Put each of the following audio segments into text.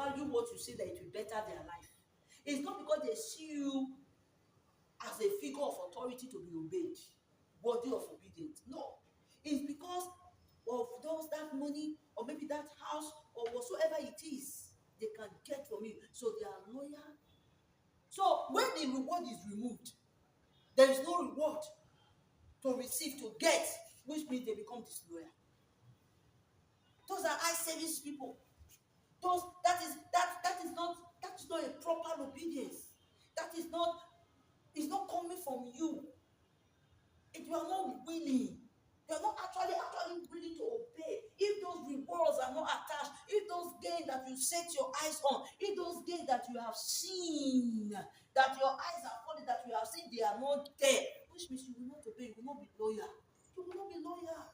value what you say that it will better their life. It's not because they see you as a figure of authority to be obeyed, worthy of obedience. No. It's because of that money, or maybe that house, or whatsoever it is they can get from you. So they are loyal. So when the reward is removed, there is no reward to receive, to get, which means they become disloyal. Those are high service people. That is not a proper obedience. That is not, it's not coming from you. If you are not willing, you are not actually willing to obey. If those rewards are not attached, if those gains that you set your eyes on, if those gains that you have seen, that your eyes are falling, that you have seen, they are not there, which means you will not obey, you will not be loyal. You will not be loyal.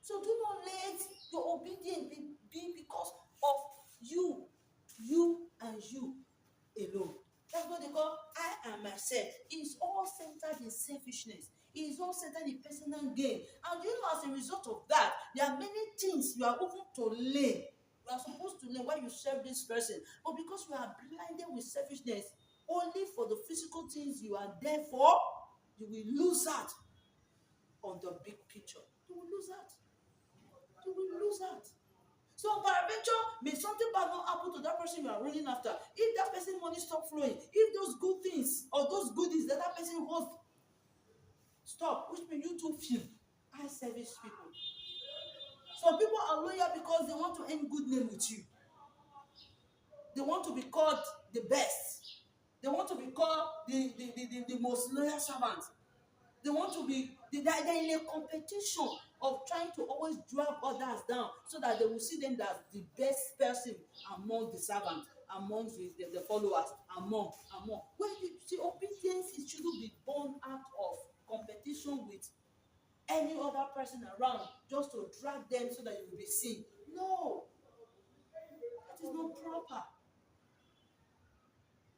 So do not let your obedience be because of you and you alone. That's what they call I and myself. It's all centered in selfishness. It's all centered in personal gain. And as a result of that, there are many things you are open to learn. You are supposed to learn when you serve this person. But because you are blinded with selfishness, only for the physical things you are there for, you will lose out on the big picture. You will lose out. You will lose out. So peradventure, may something bad not happen to that person you are running after. If that person money stop flowing, if those good things or those goodies that person holds stop, which means you too feel high service people. Some people are loyal because they want to earn good name with you. They want to be called the best. They want to be called the most loyal servant. They want to be, they're in a competition of trying to always drag others down so that they will see them as the best person among the servants, among the followers, among. When you see obedience, it shouldn't be born out of competition with any other person around just to drag them so that you will be seen. No, that is not proper.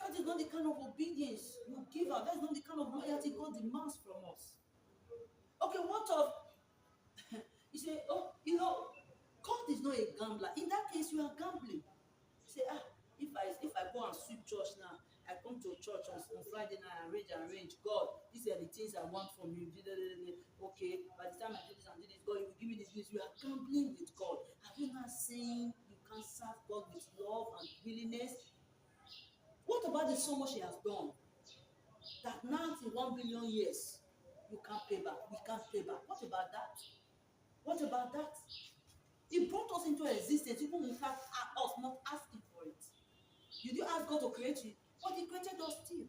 That is not the kind of obedience you give out. That is not the kind of loyalty God demands from us. Okay, what of you say, God is not a gambler. In that case, you are gambling. You say, if I go and sweep church now, I come to church on Friday night, arrange. God, these are the things I want from you. Okay, by the time I do this and do this, God, you will give me this. You are gambling with God. Are you not saying you can serve God with love and willingness? What about the so much He has done? That now in 1 billion years, you can't pay back. We can't pay back. What about that? What about that? He brought us into existence, even without us not asking for it. Did you ask God to create you? But He created us still.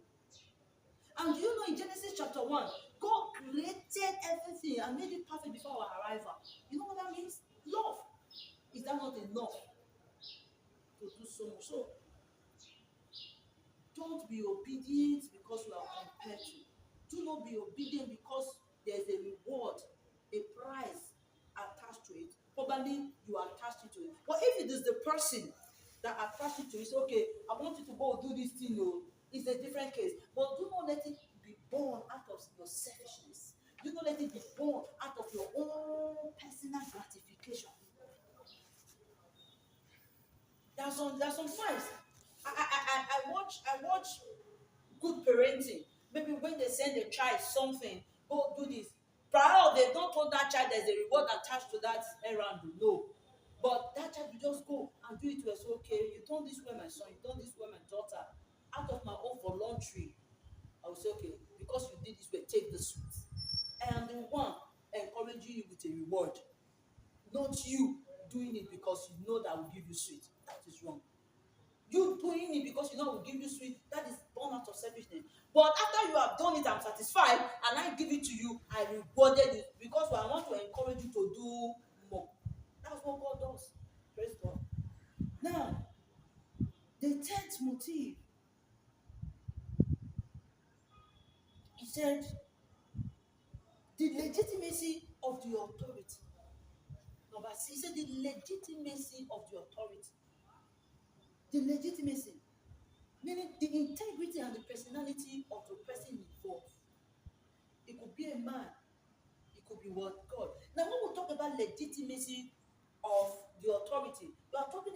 And do you know in Genesis chapter 1, God created everything and made it perfect before our arrival. You know what that means? Love. Is that not enough to do so much? So, don't be obedient because you are compelled to. Do not be obedient because there's a reward, a prize attached to it. Probably you are attached to it. But if it is the person that attached it to it, okay, I want you to go do this thing, it's a different case. But do not let it be born out of your selfishness. Do not let it be born out of your own personal gratification. There are some times I watch good parenting. Maybe when they send a child something, go do this. Perhaps they don't told that child there's a reward attached to that errand. No. But that child will just go and do it to us. Okay, you done this way, my son, you done this way, my daughter. Out of my own voluntary, I will say, okay, because you did this way, take the sweet. I am the one encouraging you with a reward. Not you doing it because you know that will give you sweet. That is wrong. You doing it because you know will give you sweet, that is born out of selfishness. But after you have done it, I'm satisfied, and I give it to you, I rewarded it because I want to encourage you to do more. That's what God does. Praise God. Now, the 10th motive, he said, the legitimacy of the authority. Number 6, he said the legitimacy of the authority. The legitimacy. Meaning the integrity and the personality of the person involved. It could be a man. It could be what God. Now, when we talk about legitimacy of the authority, we are talking